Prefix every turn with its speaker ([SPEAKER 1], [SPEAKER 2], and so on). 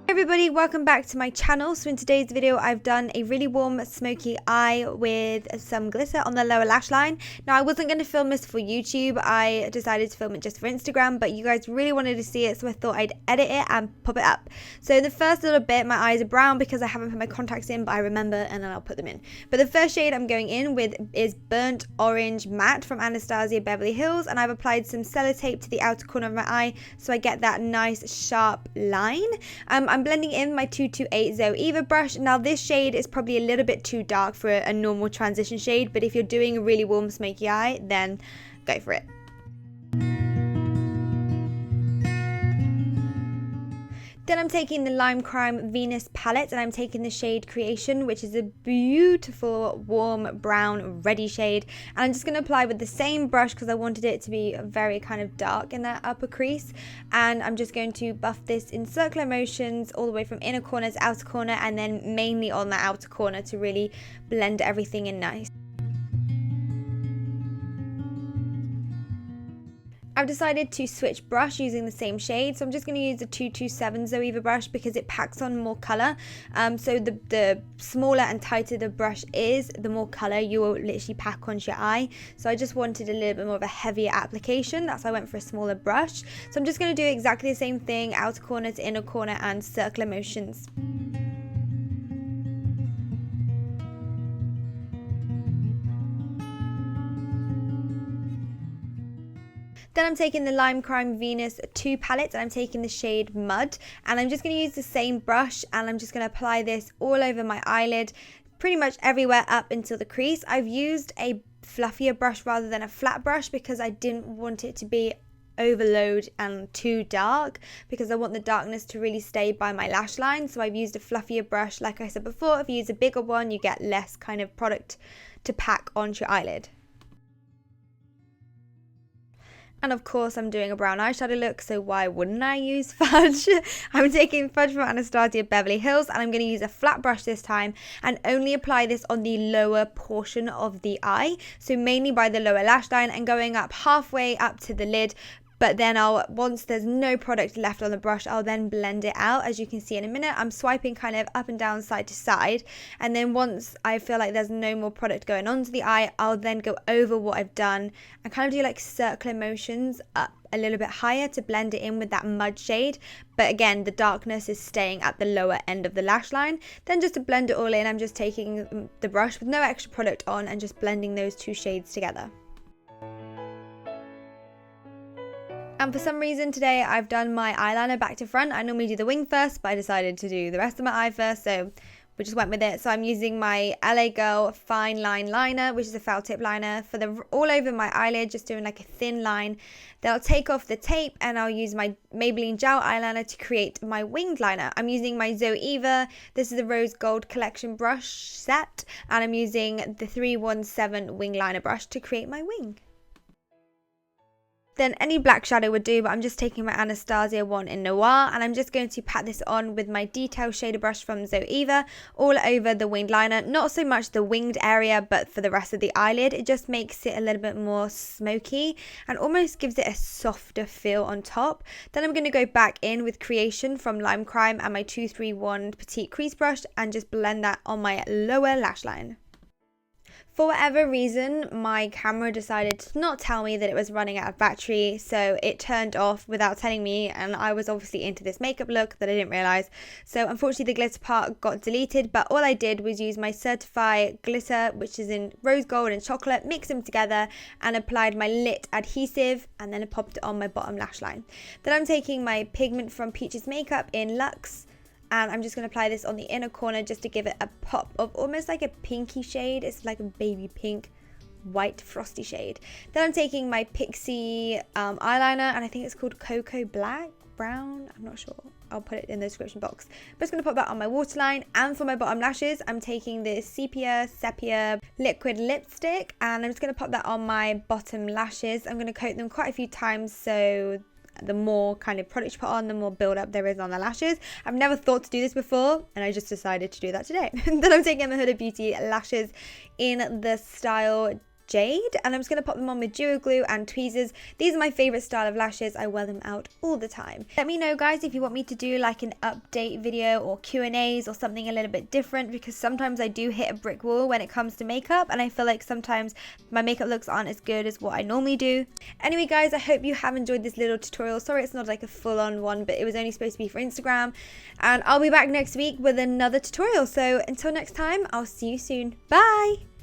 [SPEAKER 1] Hey everybody, welcome back to my channel. So in today's video I've done a really warm smoky eye with some glitter on the lower lash line. Now I wasn't going to film this for YouTube, I decided to film it just for Instagram, but you guys really wanted to see it, so I thought I'd edit it and pop it up. So the first little bit, my eyes are brown because I haven't put my contacts in, but I remember and then I'll put them in. But the first shade I'm going in with is Burnt Orange Matte from Anastasia Beverly Hills, and I've applied some sellotape to the outer corner of my eye so I get that nice sharp line. I'm blending in my 228 Zoeva brush. Now this shade is probably a little bit too dark for a normal transition shade, but if you're doing a really warm smoky eye, then go for it. Then I'm taking the LimeCrime Venus palette and I'm taking the shade Creation, which is a beautiful warm brown reddy shade, and I'm just going to apply with the same brush because I wanted it to be very kind of dark in that upper crease, and I'm just going to buff this in circular motions all the way from inner corner to outer corner, and then mainly on the outer corner to really blend everything in nice. I've decided to switch brush using the same shade, so I'm just going to use the 227 Zoeva brush because it packs on more colour. So the smaller and tighter the brush is, the more colour you will literally pack onto your eye. So I just wanted a little bit more of a heavier application, that's why I went for a smaller brush. So I'm just going to do exactly the same thing, outer corner to inner corner and circular motions. Then I'm taking the LimeCrime Venus 2 palette and I'm taking the shade Mud, and I'm just going to use the same brush and I'm just going to apply this all over my eyelid, pretty much everywhere up until the crease. I've used a fluffier brush rather than a flat brush because I didn't want it to be overload and too dark, because I want the darkness to really stay by my lash line. So I've used a fluffier brush. Like I said before, if you use a bigger one you get less kind of product to pack onto your eyelid. And of course I'm doing a brown eyeshadow look, so why wouldn't I use Fudge? I'm taking Fudge from Anastasia Beverly Hills and I'm going to use a flat brush this time and only apply this on the lower portion of the eye, so mainly by the lower lash line and going up halfway up to the lid. But then once there's no product left on the brush, I'll then blend it out. As you can see in a minute, I'm swiping kind of up and down, side to side. And then once I feel like there's no more product going onto the eye, I'll then go over what I've done and kind of do like circular motions up a little bit higher to blend it in with that Mud shade. But again, the darkness is staying at the lower end of the lash line. Then just to blend it all in, I'm just taking the brush with no extra product on and just blending those two shades together. And for some reason today I've done my eyeliner back to front. I normally do the wing first, but I decided to do the rest of my eye first, so we just went with it. So I'm using my LA Girl Fine Line Liner, which is a foul tip liner, for the all over my eyelid, just doing like a thin line. Then I'll take off the tape and I'll use my Maybelline Gel Eyeliner to create my winged liner. I'm using my Zoeva, this is the Rose Gold Collection brush set, and I'm using the 317 wing liner brush to create my wing. Then any black shadow would do, but I'm just taking my Anastasia one in Noir and I'm just going to pat this on with my detail shader brush from Zoeva all over the winged liner. Not so much the winged area, but for the rest of the eyelid. It just makes it a little bit more smoky and almost gives it a softer feel on top. Then I'm going to go back in with Creation from LimeCrime and my 231 Petite Crease brush and just blend that on my lower lash line. For whatever reason, my camera decided to not tell me that it was running out of battery, so it turned off without telling me, and I was obviously into this makeup look that I didn't realise. So unfortunately the glitter part got deleted, but all I did was use my Certified glitter, which is in rose gold and chocolate, mix them together and applied my lit adhesive, and then I popped it on my bottom lash line. Then I'm taking my Pigment from Peaches Makeup in Luxe, and I'm just going to apply this on the inner corner just to give it a pop of almost like a pinky shade. It's like a baby pink white frosty shade. Then I'm taking my Pixie eyeliner, and I think it's called Cocoa Black Brown, I'm not sure, I'll put it in the description box. I'm just going to put that on my waterline, and for my bottom lashes I'm taking the Sepia liquid lipstick and I'm just going to pop that on my bottom lashes. I'm going to coat them quite a few times, so the more kind of product you put on, the more build up there is on the lashes. I've never thought to do this before and I just decided to do that today. Then I'm taking the Huda Beauty lashes in the style Jade, and I'm just going to pop them on with Duo Glue and tweezers. These are my favourite style of lashes. I wear them out all the time. Let me know, guys, if you want me to do like an update video or Q&As or something a little bit different, because sometimes I do hit a brick wall when it comes to makeup, and I feel like sometimes my makeup looks aren't as good as what I normally do. Anyway, guys, I hope you have enjoyed this little tutorial. Sorry it's not like a full-on one, but it was only supposed to be for Instagram, and I'll be back next week with another tutorial. So until next time, I'll see you soon. Bye!